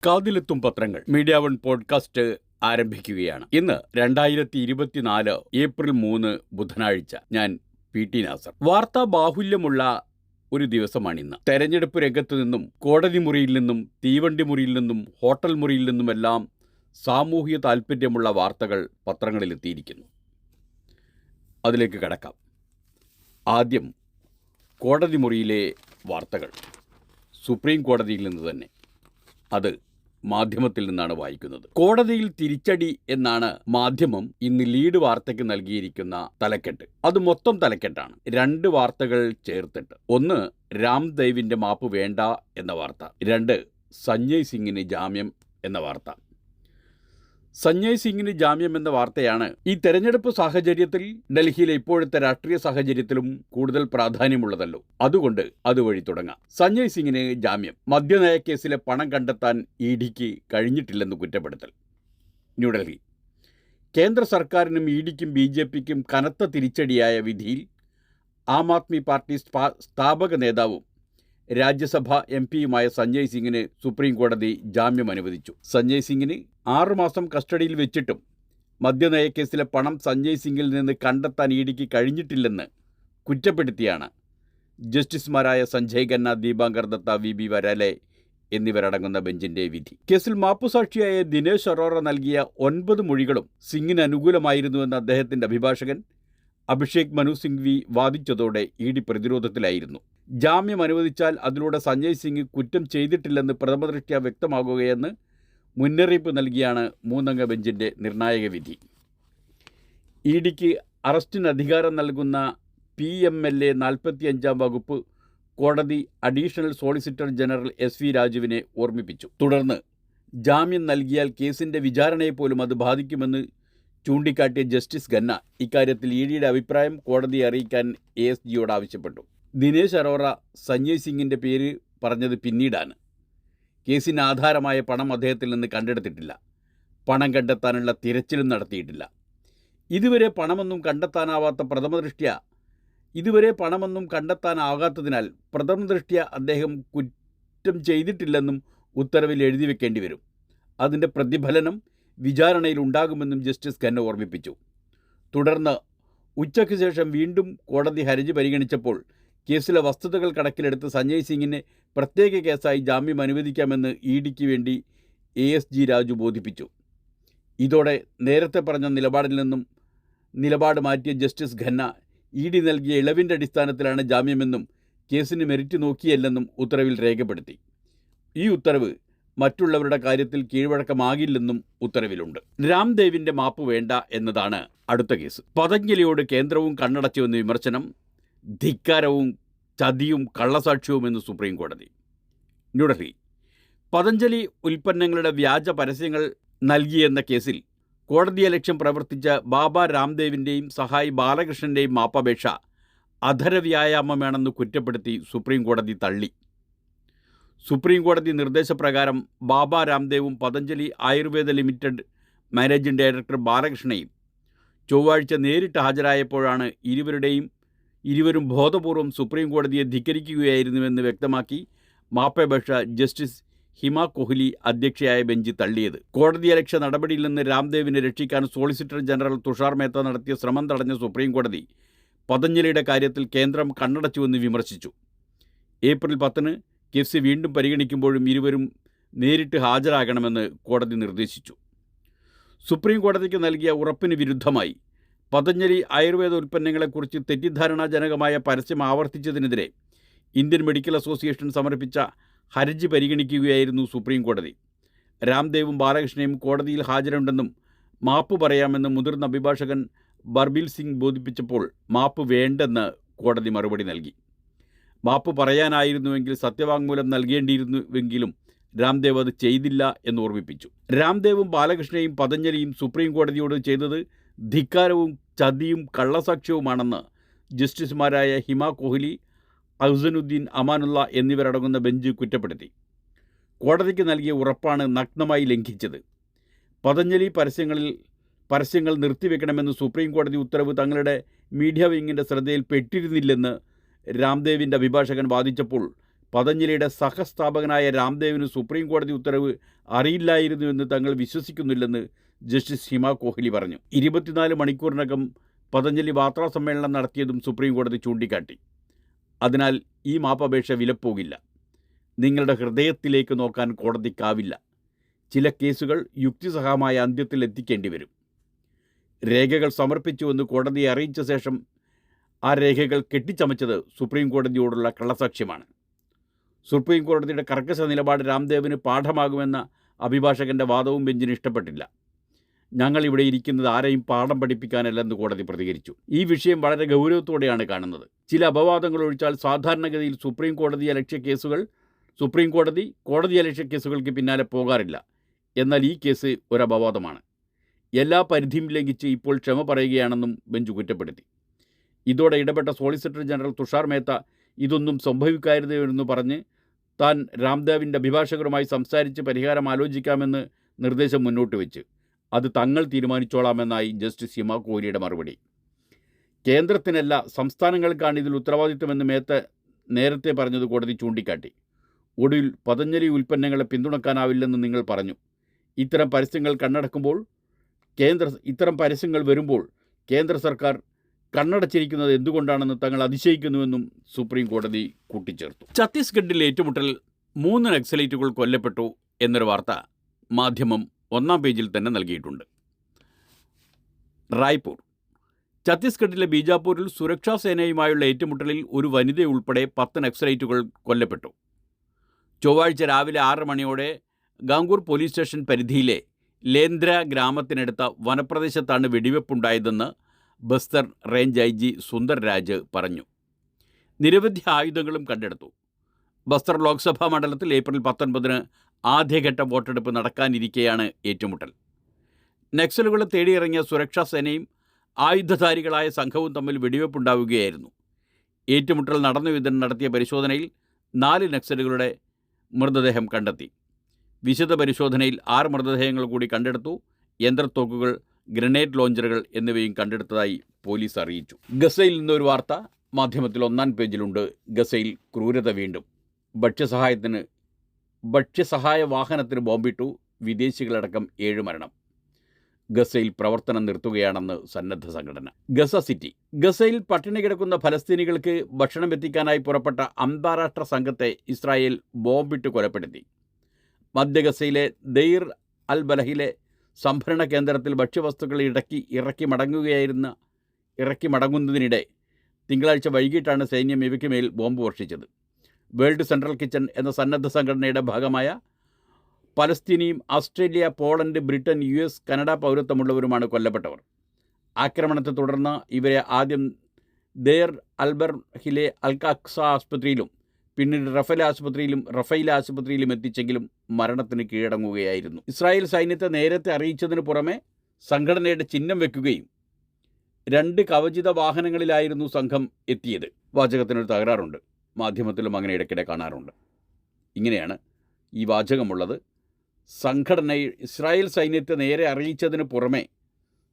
കാതിലെത്തും പത്രങ്ങൾ media one podcast ആരംഭിക്കുകയാണ്. ഇന്ന് 2024 ഏപ്രിൽ 3 ബുധനാഴ്ച. ഞാൻ PT നാസർ. വാർത്താ ബാഹുല്യമുള്ള ഒരു ദിവസമാണിന്ന്. തെരഞ്ഞെടുപ്പ് രംഗത്തു നിന്നും, കോടതി മുറിയിൽ നിന്നും, തീവണ്ടി മുറിയിൽ നിന്നും, ഹോട്ടൽ മുറിയിൽ നിന്നുമെല്ലാം സാമൂഹിക താൽപ്പര്യമുള്ള വാർത്തകൾ പത്രങ്ങളിലെത്തിയിരിക്കുന്നു. അതിലേക്ക് കടക്കാം. ആദ്യം കോടതി മുറിയിലെ വാർത്തകൾ. സുപ്രീം കോടതിയിൽ നിന്ന് തന്നെ. അത് മാധ്യമത്തിൽ നിന്നാണ് വായിക്കുന്നത്. കോടതിയിൽ തിരിച്ചടി എന്നാണ് മാധ്യമം ഇന്ന് ലീഡ് വാർത്തയ്ക്ക് നൽകിയിരിക്കുന്ന തലക്കെട്ട്. അത് മൊത്തം തലക്കെട്ടാണ്, 2 വാർത്തകൾ ചേർത്തിട്ട്. ഒന്ന്, രാംദേവിന്റെ മാപ്പ് വേണ്ട എന്ന വാർത്ത. 2, സഞ്ജയ് സിംഗിന് ജാമ്യം എന്ന വാർത്ത. സഞ്ജയ് സിംഗിന് ജാമ്യം എന്ന വാർത്തയാണ് ഈ തെരഞ്ഞെടുപ്പ് സാഹചര്യത്തിൽ, ഡൽഹിയിലെ ഇപ്പോഴത്തെ രാഷ്ട്രീയ സാഹചര്യത്തിലും കൂടുതൽ പ്രാധാന്യമുള്ളതല്ലോ. അതുകൊണ്ട് അതുവഴി തുടങ്ങാം. സഞ്ജയ് സിംഗിന് ജാമ്യം. മദ്യനയ കേസിലെ പണം കണ്ടെത്താൻ ഇഡിക്ക് കഴിഞ്ഞിട്ടില്ലെന്ന് കുറ്റപ്പെടുത്തൽ. ന്യൂഡൽഹി. കേന്ദ്ര സർക്കാരിനും ഇഡിക്കും BJPക്കും കനത്ത തിരിച്ചടിയായ വിധിയിൽ ആം ആദ്മി പാർട്ടി സ്ഥാപക നേതാവും രാജ്യസഭ MPയുമായ സഞ്ജയ് സിംഗിന് സുപ്രീം കോടതി ജാമ്യം അനുവദിച്ചു. സഞ്ജയ് സിംഗിന് 6 മാസം കസ്റ്റഡിയിൽ വെച്ചിട്ടും മദ്യനയ കേസിലെ പണം സഞ്ജയ് സിംഗിൽ നിന്ന് കണ്ടെത്താൻ ഇഡിക്ക് കഴിഞ്ഞിട്ടില്ലെന്ന് കുറ്റപ്പെടുത്തിയാണ് ജസ്റ്റിസുമാരായ സഞ്ജയ് ഖന്ന, ദീപാങ്കർ ദത്ത, VB വരാലെ എന്നിവരടങ്ങുന്ന ബെഞ്ചിന്റെ വിധി. കേസിൽ മാപ്പുസാക്ഷിയായ ദിനേശ് അറോറ നൽകിയ 9 മൊഴികളും സിംഗിന് അനുകൂലമായിരുന്നുവെന്ന് അദ്ദേഹത്തിന്റെ അഭിഭാഷകൻ അഭിഷേക് മനു സിംഗ്വി വാദിച്ചതോടെ ഇഡി പ്രതിരോധത്തിലായിരുന്നു. ജാമ്യം അനുവദിച്ചാൽ അതിലൂടെ സഞ്ജയ് സിംഗ് കുറ്റം ചെയ്തിട്ടില്ലെന്ന് പ്രഥമദൃഷ്ട്യാ വ്യക്തമാകുകയെന്ന് മുന്നറിയിപ്പ് നൽകിയാണ് 3-അംഗ ബെഞ്ചിന്റെ നിർണായക വിധി. ഇഡിക്ക് അറസ്റ്റിന് അധികാരം നൽകുന്ന PMLA 45-ാം വകുപ്പ് കോടതി അഡീഷണൽ സോളിസിറ്റർ ജനറൽ SV രാജുവിനെ ഓർമ്മിപ്പിച്ചു. തുടർന്ന് ജാമ്യം നൽകിയാൽ കേസിന്റെ വിചാരണയെപ്പോലും അത് ബാധിക്കുമെന്ന് ചൂണ്ടിക്കാട്ടിയ ജസ്റ്റിസ് ഖന്ന ഇക്കാര്യത്തിൽ ഇഡിയുടെ അഭിപ്രായം കോടതിയെ അറിയിക്കാൻ ASGയോട് ആവശ്യപ്പെട്ടു. ദിനേശ് അറോറ സഞ്ജയ് സിംഗിൻ്റെ പേര് പറഞ്ഞത് പിന്നീടാണ്. കേസിന് ആധാരമായ പണം അദ്ദേഹത്തിൽ നിന്ന് കണ്ടെടുത്തിട്ടില്ല. പണം കണ്ടെത്താനുള്ള തിരച്ചിലും നടത്തിയിട്ടില്ല. ഇതുവരെ പണമൊന്നും കണ്ടെത്താനാകാത്തതിനാൽ പ്രഥമദൃഷ്ട്യാ അദ്ദേഹം കുറ്റം ചെയ്തിട്ടില്ലെന്നും ഉത്തരവിൽ എഴുതി വെക്കേണ്ടി വരും. അതിൻ്റെ പ്രതിഫലനം വിചാരണയിൽ ഉണ്ടാകുമെന്നും ജസ്റ്റിസ് ഖന്ന ഓർമ്മിപ്പിച്ചു. തുടർന്ന് ഉച്ചയ്ക്ക് ശേഷം വീണ്ടും കോടതി ഹർജി പരിഗണിച്ചപ്പോൾ കേസിലെ വസ്തുതകൾ കണക്കിലെടുത്ത് സഞ്ജയ് സിംഗിനെ പ്രത്യേക കേസായി ജാമ്യം അനുവദിക്കാമെന്ന് ഇഡിക്ക് വേണ്ടി ASG രാജു ബോധിപ്പിച്ചു. ഇതോടെ നേരത്തെ പറഞ്ഞ നിലപാടിൽ നിന്നും നിലപാട് മാറ്റിയ ജസ്റ്റിസ് ഖന്ന ഇഡി നൽകിയ ഇളവിൻ്റെ അടിസ്ഥാനത്തിലാണ് ജാമ്യമെന്നും കേസിന് മെറിറ്റ് നോക്കിയല്ലെന്നും ഉത്തരവിൽ രേഖപ്പെടുത്തി. ഈ ഉത്തരവ് മറ്റുള്ളവരുടെ കാര്യത്തിൽ കീഴ്വഴക്കമാകില്ലെന്നും ഉത്തരവിലുണ്ട്. രാംദേവിന്റെ മാപ്പ് വേണ്ട എന്നതാണ് അടുത്ത കേസ്. പതഞ്ജലിയോട് കേന്ദ്രവും കണ്ണടച്ചുവെന്ന വിമർശനം ധിക്കാരവും ചതിയും കള്ളസാക്ഷ്യവുമെന്ന് സുപ്രീം കോടതി. ന്യൂഡൽഹി. പതഞ്ജലി ഉൽപ്പന്നങ്ങളുടെ വ്യാജ പരസ്യങ്ങൾ നൽകിയെന്ന കേസിൽ കോടതിയലക്ഷ്യം പ്രവർത്തിച്ച ബാബ രാംദേവിൻ്റെയും സഹായി ബാലകൃഷ്ണൻ്റെയും മാപ്പപേക്ഷ അധരവ്യായാമമാണെന്ന് കുറ്റപ്പെടുത്തി സുപ്രീം കോടതി തള്ളി. സുപ്രീം കോടതി നിർദ്ദേശപ്രകാരം ബാബ രാംദേവും Patanjali Ayurveda limited managing director ബാലകൃഷ്ണയും ചൊവ്വാഴ്ച നേരിട്ട് ഹാജരായപ്പോഴാണ് ഇരുവരും ബോധപൂർവം സുപ്രീം കോടതിയെ ധിക്കരിക്കുകയായിരുന്നുവെന്ന് വ്യക്തമാക്കി മാപ്പപേക്ഷ ജസ്റ്റിസ് ഹിമ കോഹ്ലി അധ്യക്ഷയായ ബെഞ്ച് തള്ളിയത്. കോടതിയലക്ഷ്യ നടപടിയിൽ നിന്ന് രാംദേവിനെ രക്ഷിക്കാൻ സോളിസിറ്റർ ജനറൽ തുഷാർ മേത്ത നടത്തിയ ശ്രമം തടഞ്ഞ സുപ്രീം കോടതി പതഞ്ജലിയുടെ കാര്യത്തിൽ കേന്ദ്രം കണ്ണടച്ചുവെന്ന് വിമർശിച്ചു. ഏപ്രിൽ 10 കേസ് വീണ്ടും പരിഗണിക്കുമ്പോഴും ഇരുവരും നേരിട്ട് ഹാജരാകണമെന്ന് കോടതി നിർദ്ദേശിച്ചു. സുപ്രീം കോടതിക്ക് നൽകിയ ഉറപ്പിന് വിരുദ്ധമായി പതഞ്ജലി ആയുർവേദ ഉൽപ്പന്നങ്ങളെക്കുറിച്ച് തെറ്റിദ്ധാരണാജനകമായ പരസ്യം ആവർത്തിച്ചതിനെതിരെ ഇന്ത്യൻ മെഡിക്കൽ അസോസിയേഷൻ സമർപ്പിച്ച ഹർജി പരിഗണിക്കുകയായിരുന്നു സുപ്രീം കോടതി. രാംദേവും ബാലകൃഷ്ണയും കോടതിയിൽ ഹാജരുണ്ടെന്നും മാപ്പ് പറയാമെന്നും മുതിർന്ന അഭിഭാഷകൻ ബർബീൽ സിംഗ് ബോധിപ്പിച്ചപ്പോൾ മാപ്പ് വേണ്ടെന്ന് കോടതി മറുപടി നൽകി. മാപ്പ് പറയാനായിരുന്നുവെങ്കിൽ സത്യവാങ്മൂലം നൽകേണ്ടിയിരുന്നുവെങ്കിലും രാംദേവ് അത് ചെയ്തില്ല എന്ന് ഓർമ്മിപ്പിച്ചു. രാംദേവും ബാലകൃഷ്ണയും പതഞ്ജലിയും സുപ്രീം കോടതിയോട് ചെയ്തത് ധിക്കാരവും ചതിയും കള്ളസാക്ഷ്യവുമാണെന്ന് ജസ്റ്റിസുമാരായ ഹിമ കോഹ്ലി, അഹ്സനുദ്ദീൻ അമാനുള്ള എന്നിവരടങ്ങുന്ന ബെഞ്ച് കുറ്റപ്പെടുത്തി. കോടതിക്ക് നൽകിയ ഉറപ്പാണ് നഗ്നമായി ലംഘിച്ചത്. പതഞ്ജലി പരസ്യങ്ങൾ നിർത്തിവെക്കണമെന്ന് സുപ്രീം കോടതി ഉത്തരവ് തങ്ങളുടെ മീഡിയ വിങ്ങിൻ്റെ ശ്രദ്ധയിൽപ്പെട്ടിരുന്നില്ലെന്ന് രാംദേവിൻ്റെ അഭിഭാഷകൻ വാദിച്ചപ്പോൾ പതഞ്ജലിയുടെ സഹസ്ഥാപകനായ രാംദേവിന് സുപ്രീം കോടതി ഉത്തരവ് അറിയില്ലായിരുന്നുവെന്ന് തങ്ങൾ വിശ്വസിക്കുന്നില്ലെന്ന് ജസ്റ്റിസ് ഹിമ കോഹ്ലി പറഞ്ഞു. 24 മണിക്കൂറിനകം പതഞ്ജലി വാർത്താസമ്മേളനം നടത്തിയതും സുപ്രീം കോടതി ചൂണ്ടിക്കാട്ടി. അതിനാൽ ഈ മാപ്പപേക്ഷ വിലപ്പോകില്ല. നിങ്ങളുടെ ഹൃദയത്തിലേക്ക് നോക്കാൻ കോടതിക്കാവില്ല. ചില കേസുകൾ യുക്തിസഹമായ അന്ത്യത്തിൽ എത്തിക്കേണ്ടി വരും. രേഖകൾ സമർപ്പിച്ചുവെന്ന് കോടതിയെ അറിയിച്ച ശേഷം ആ രേഖകൾ കെട്ടിച്ചമച്ചത് സുപ്രീം കോടതിയോടുള്ള കള്ളസാക്ഷ്യമാണ്. സുപ്രീം കോടതിയുടെ കർക്കശ നിലപാട് രാംദേവിന് പാഠമാകുമെന്ന അഭിഭാഷകൻ്റെ വാദവും ബെഞ്ചിന് ഇഷ്ടപ്പെട്ടില്ല. ഞങ്ങളിവിടെ ഇരിക്കുന്നത് ആരെയും പാഠം പഠിപ്പിക്കാനല്ലെന്ന് കോടതി പ്രതികരിച്ചു. ഈ വിഷയം വളരെ ഗൗരവത്തോടെയാണ് കാണുന്നത്. ചില അപവാദങ്ങൾ ഒഴിച്ചാൽ സാധാരണഗതിയിൽ സുപ്രീം കോടതിയലക്ഷ്യ കേസുകൾക്ക് പിന്നാലെ പോകാറില്ല. എന്നാൽ ഈ കേസ് ഒരു അപവാദമാണ്. എല്ലാ പരിധിയും ലംഘിച്ച് ഇപ്പോൾ ക്ഷമ പറയുകയാണെന്നും ബെഞ്ച് കുറ്റപ്പെടുത്തി. ഇതോടെ ഇടപെട്ട സോളിസിറ്റർ ജനറൽ തുഷാർ മേത്ത ഇതൊന്നും സംഭവിക്കരുതെന്ന് പറഞ്ഞ് താൻ രാംദേവിൻ്റെ അഭിഭാഷകരുമായി സംസാരിച്ച് പരിഹാരം ആലോചിക്കാമെന്ന് നിർദ്ദേശം മുന്നോട്ട് വെച്ച് അത് തങ്ങൾ തീരുമാനിച്ചോളാമെന്നായി ജസ്റ്റിസ് ഹിമ കോഹ്ലിയുടെ മറുപടി. കേന്ദ്രത്തിനല്ല സംസ്ഥാനങ്ങൾക്കാണ് ഇതിൽ ഉത്തരവാദിത്വമെന്ന് മേത്ത നേരത്തെ പറഞ്ഞത് കോടതി ചൂണ്ടിക്കാട്ടി. ഒടുവിൽ പതഞ്ജലി ഉൽപ്പന്നങ്ങളെ പിന്തുണക്കാനാവില്ലെന്ന് നിങ്ങൾ പറഞ്ഞു. ഇത്തരം പരസ്യങ്ങൾ വരുമ്പോൾ കേന്ദ്ര സർക്കാർ കണ്ണടച്ചിരിക്കുന്നത് എന്തുകൊണ്ടാണെന്ന് തങ്ങൾ അതിശയിക്കുന്നുവെന്നും സുപ്രീം കോടതി കൂട്ടിച്ചേർത്തു. ഛത്തീസ്ഗഡിൽ ഏറ്റുമുട്ടൽ 3 നക്സലൈറ്റുകൾ കൊല്ലപ്പെട്ടു എന്നൊരു വാർത്ത മാധ്യമം 1-ാം പേജിൽ തന്നെ നൽകിയിട്ടുണ്ട്. റായ്പൂർ. ഛത്തീസ്ഗഡിലെ ബീജാപൂരിൽ സുരക്ഷാ സേനയുമായുള്ള ഏറ്റുമുട്ടലിൽ ഒരു വനിതയുൾപ്പെടെ 10 നക്സലൈറ്റുകൾ കൊല്ലപ്പെട്ടു. ചൊവ്വാഴ്ച രാവിലെ 6 മണിയോടെ ഗാംഗൂർ പോലീസ് സ്റ്റേഷൻ പരിധിയിലെ ലേന്ദ്ര ഗ്രാമത്തിനടുത്ത വനപ്രദേശത്താണ് വെടിവെപ്പുണ്ടായതെന്ന് ബസ്തർ റേഞ്ച് IG സുന്ദർ രാജ് പറഞ്ഞു. നിരവധി ആയുധങ്ങളും കണ്ടെടുത്തു. ബസ്തർ ലോക്സഭാ മണ്ഡലത്തിൽ ഏപ്രിൽ 19 ആദ്യഘട്ട വോട്ടെടുപ്പ് നടക്കാനിരിക്കെയാണ് ഏറ്റുമുട്ടൽ. നക്സലുകളെ തേടിയിറങ്ങിയ സുരക്ഷാ സേനയും ആയുധധാരികളായ സംഘവും തമ്മിൽ വെടിവെപ്പുണ്ടാവുകയായിരുന്നു. ഏറ്റുമുട്ടൽ നടന്നുവിധം നടത്തിയ പരിശോധനയിൽ 4 നക്സലുകളുടെ മൃതദേഹം കണ്ടെത്തി. വിശദ പരിശോധനയിൽ 6 മൃതദേഹങ്ങൾ കൂടി കണ്ടെടുത്തു. യന്ത്രത്തോക്കുകൾ, ഗ്രനേഡ് ലോഞ്ചറുകൾ എന്നിവയും കണ്ടെടുത്തതായി പോലീസ് അറിയിച്ചു. ഗസയിൽ നിന്നൊരു വാർത്ത മാധ്യമത്തിൽ 1-ാം പേജിലുണ്ട്. ഗസയിൽ ക്രൂരത വീണ്ടും. ഭക്ഷ്യസഹായ വാഹനത്തിന് ബോംബിട്ടു. വിദേശികളടക്കം 7 മരണം. ഗസയിൽ പ്രവർത്തനം നിർത്തുകയാണെന്ന് സന്നദ്ധ സംഘടന. Gaza city. ഗസയിൽ പട്ടിണി കിടക്കുന്ന ഫലസ്തീനികൾക്ക് ഭക്ഷണം എത്തിക്കാനായി പുറപ്പെട്ട അന്താരാഷ്ട്ര സംഘത്തെ ഇസ്രായേൽ ബോംബിട്ട് കൊലപ്പെടുത്തി. മധ്യ ഗസയിലെ ദെയ്ർ അൽ ബലഹിലെ സംഭരണ കേന്ദ്രത്തിൽ ഭക്ഷ്യവസ്തുക്കൾ ഇറക്കി മടങ്ങുന്നതിനിടെ തിങ്കളാഴ്ച വൈകിട്ടാണ് സൈന്യം ഇവയ്ക്ക് മേൽ ബോംബ് വർഷിച്ചത്. വേൾഡ് സെൻട്രൽ കിച്ചൺ എന്ന സന്നദ്ധ സംഘടനയുടെ ഭാഗമായ പലസ്തീനിയും Australia, Poland, Britain, US, Canada പൗരത്വമുള്ളവരുമാണ് കൊല്ലപ്പെട്ടവർ. ആക്രമണത്തെ തുടർന്ന് ഇവരെ ആദ്യം ദെയർ അൽബർഹിലെ അൽഅക്സ ആശുപത്രിയിലും പിന്നീട് റഫൈല ആശുപത്രിയിലും എത്തിച്ചെങ്കിലും മരണത്തിന് കീഴടങ്ങുകയായിരുന്നു. ഇസ്രായേൽ സൈന്യത്തെ നേരത്തെ അറിയിച്ചതിനു പുറമെ സംഘടനയുടെ ചിഹ്നം വെക്കുകയും 2 കവചിത വാഹനങ്ങളിലായിരുന്നു സംഘം എത്തിയത്. വാചകത്തിനൊരു തകരാറുണ്ട്. മാധ്യമത്തിലും അങ്ങനെ ഇടയ്ക്കിടെ കാണാറുണ്ട്. ഇങ്ങനെയാണ് ഈ വാചകമുള്ളത്. ഇസ്രായേൽ സൈന്യത്തെ നേരെ അറിയിച്ചതിന് പുറമെ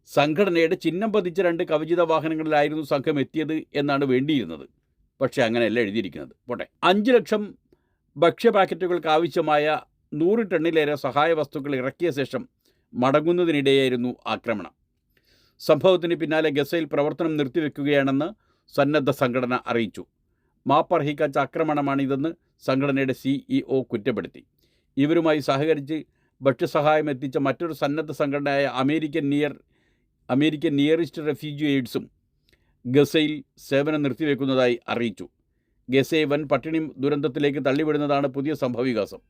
സംഘടനയുടെ ചിഹ്നം പതിച്ച 2 കവചിത വാഹനങ്ങളിലായിരുന്നു സംഘം എത്തിയത് എന്നാണ് വേണ്ടിയിരുന്നത്. പക്ഷേ അങ്ങനെയല്ല എഴുതിയിരിക്കുന്നത്. പോട്ടെ. 5 ലക്ഷം ഭക്ഷ്യ പാക്കറ്റുകൾക്ക് ആവശ്യമായ 100 ടണ്ണിലേറെ സഹായ വസ്തുക്കൾ ഇറക്കിയ ശേഷം മടങ്ങുന്നതിനിടെയായിരുന്നു ആക്രമണം. സംഭവത്തിന് പിന്നാലെ ഗസയിൽ പ്രവർത്തനം നിർത്തിവെക്കുകയാണെന്ന് സന്നദ്ധ സംഘടന അറിയിച്ചു. മാപ്പർഹിക്കാത്ത ആക്രമണമാണിതെന്ന് സംഘടനയുടെ CEO കുറ്റപ്പെടുത്തി. ഇവരുമായി സഹകരിച്ച് ഭക്ഷ്യസഹായം എത്തിച്ച മറ്റൊരു സന്നദ്ധ സംഘടനയായ അമേരിക്കൻ നിയറിസ്റ്റ് റെഫ്യൂജി എയ്ഡ്സും ഗസയിൽ സേവനം നിർത്തിവെക്കുന്നതായി അറിയിച്ചു. ഗസയെ വൻ പട്ടിണി ദുരന്തത്തിലേക്ക് തള്ളിവിടുന്നതാണ് പുതിയ സംഭവവികാസം.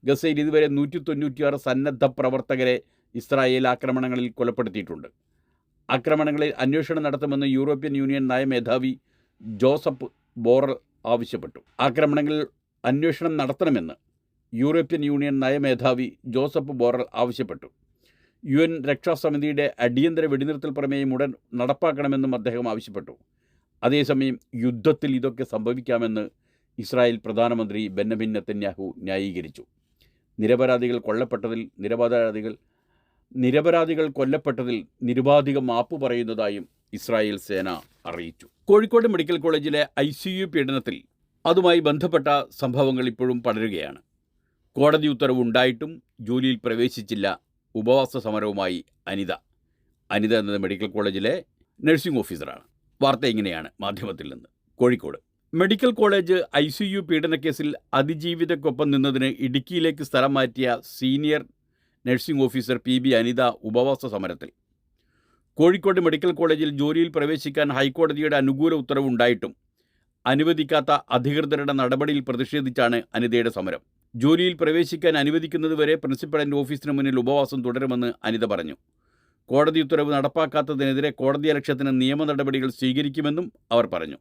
ഗസയിൽ ഇതുവരെ 196 സന്നദ്ധ പ്രവർത്തകരെ ഇസ്രായേൽ ആക്രമണങ്ങളിൽ കൊലപ്പെടുത്തിയിട്ടുണ്ട്. ആക്രമണങ്ങളിൽ അന്വേഷണം നടത്തുമെന്ന് യൂറോപ്യൻ യൂണിയൻ നയമേധാവി ജോസഫ് ബോറൽ ആവശ്യപ്പെട്ടു. ആക്രമണങ്ങളിൽ അന്വേഷണം നടത്തണമെന്ന് യൂറോപ്യൻ യൂണിയൻ നയമേധാവി ജോസഫ് ബോറൽ ആവശ്യപ്പെട്ടു. UN രക്ഷാസമിതിയുടെ അടിയന്തര വെടിനിർത്തൽ പ്രമേയം ഉടൻ നടപ്പാക്കണമെന്നും അദ്ദേഹം ആവശ്യപ്പെട്ടു. അതേസമയം യുദ്ധത്തിൽ ഇതൊക്കെ സംഭവിക്കാമെന്ന് ഇസ്രായേൽ പ്രധാനമന്ത്രി ബെന്യമിൻ നെതന്യാഹു ന്യായീകരിച്ചു. നിരപരാധികൾ കൊല്ലപ്പെട്ടതിൽ നിരുപാധികം മാപ്പ് പറയുന്നതായും ഇസ്രായേൽ സേന അറിയിച്ചു. കോഴിക്കോട് മെഡിക്കൽ കോളേജിലെ ICU പീഡനത്തിൽ അതുമായി ബന്ധപ്പെട്ട സംഭവങ്ങൾ ഇപ്പോഴും പടരുകയാണ്. കോടതി ഉത്തരവുണ്ടായിട്ടും ജോലിയിൽ പ്രവേശിച്ചില്ല. ഉപവാസ സമരവുമായി അനിത എന്നത് മെഡിക്കൽ കോളേജിലെ നഴ്സിംഗ് ഓഫീസറാണ്. വാർത്ത ഇങ്ങനെയാണ് മാധ്യമത്തിൽ നിന്ന്. കോഴിക്കോട് മെഡിക്കൽ കോളേജ് ICU പീഡനക്കേസിൽ അതിജീവിതയ്ക്കൊപ്പം നിന്നതിന് ഇടുക്കിയിലേക്ക് സ്ഥലം മാറ്റിയ senior nursing officer PB Anitha ഉപവാസ സമരത്തിൽ. കോഴിക്കോട് മെഡിക്കൽ കോളേജിൽ ജോലിയിൽ പ്രവേശിക്കാൻ ഹൈക്കോടതിയുടെ അനുകൂല ഉത്തരവുണ്ടായിട്ടും അനുവദിക്കാത്ത അധികൃതരുടെ നടപടിയിൽ പ്രതിഷേധിച്ചാണ് അനിതയുടെ സമരം. ജോലിയിൽ പ്രവേശിക്കാൻ അനുവദിക്കുന്നതുവരെ പ്രിൻസിപ്പലിൻ്റെ ഓഫീസിന് മുന്നിൽ ഉപവാസം തുടരുമെന്ന് അനിത പറഞ്ഞു. കോടതി ഉത്തരവ് നടപ്പാക്കാത്തതിനെതിരെ കോടതിയലക്ഷ്യത്തിന് നിയമ നടപടികൾ സ്വീകരിക്കുമെന്നും അവർ പറഞ്ഞു.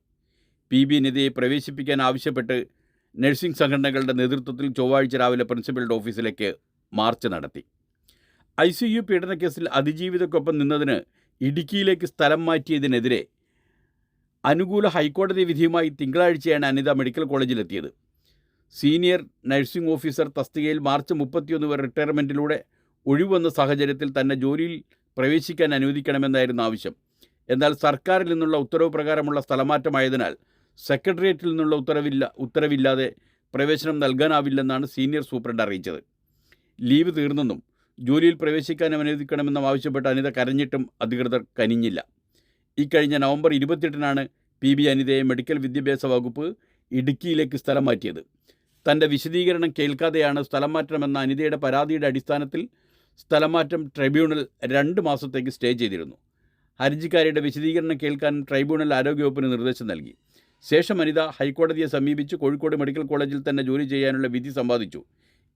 PB അനിതയെ പ്രവേശിപ്പിക്കാൻ ആവശ്യപ്പെട്ട് നഴ്സിംഗ് സംഘടനകളുടെ നേതൃത്വത്തിൽ ചൊവ്വാഴ്ച രാവിലെ പ്രിൻസിപ്പലിൻ്റെ ഓഫീസിലേക്ക് മാർച്ച് നടത്തി. ICU പീഡനക്കേസിൽ അതിജീവിതയ്ക്കൊപ്പം നിന്നതിന് ഇടുക്കിയിലേക്ക് സ്ഥലം മാറ്റിയതിനെതിരെ അനുകൂല ഹൈക്കോടതി വിധിയുമായി തിങ്കളാഴ്ചയാണ് അനിത മെഡിക്കൽ കോളേജിലെത്തിയത്. സീനിയർ നഴ്സിംഗ് ഓഫീസർ തസ്തികയിൽ മാർച്ച് 31 വരെ റിട്ടയർമെൻറ്റിലൂടെ ഒഴിവന്ന സാഹചര്യത്തിൽ തന്നെ ജോലിയിൽ പ്രവേശിക്കാൻ അനുവദിക്കണമെന്നായിരുന്നു ആവശ്യം. എന്നാൽ സർക്കാരിൽ നിന്നുള്ള ഉത്തരവ് പ്രകാരമുള്ള സ്ഥലമാറ്റമായതിനാൽ സെക്രട്ടേറിയറ്റിൽ നിന്നുള്ള ഉത്തരവില്ലാതെ പ്രവേശനം നൽകാനാവില്ലെന്നാണ് സീനിയർ സൂപ്രണ്ട് അറിയിച്ചത്. ലീവ് തീർന്നെന്നും ജോലിയിൽ പ്രവേശിക്കാൻ അനുവദിക്കണമെന്നും ആവശ്യപ്പെട്ട് അനിത കരഞ്ഞിട്ടും അധികൃതർ കനിഞ്ഞില്ല. ഇക്കഴിഞ്ഞ നവംബർ 28-നാണ് PB അനിതയെ മെഡിക്കൽ വിദ്യാഭ്യാസ വകുപ്പ് ഇടുക്കിയിലേക്ക് സ്ഥലം മാറ്റിയത്. തൻ്റെ വിശദീകരണം കേൾക്കാതെയാണ് സ്ഥലം മാറ്റണമെന്ന അനിതയുടെ പരാതിയുടെ അടിസ്ഥാനത്തിൽ സ്ഥലമാറ്റം ട്രൈബ്യൂണൽ 2 മാസത്തേക്ക് സ്റ്റേ ചെയ്തിരുന്നു. ഹർജിക്കാരിയുടെ വിശദീകരണം കേൾക്കാൻ ട്രൈബ്യൂണൽ ആരോഗ്യവകുപ്പിന് നിർദ്ദേശം നൽകി. ശേഷം അനിത ഹൈക്കോടതിയെ സമീപിച്ച് കോഴിക്കോട് മെഡിക്കൽ കോളേജിൽ തന്നെ ജോലി ചെയ്യാനുള്ള വിധി സമ്പാദിച്ചു.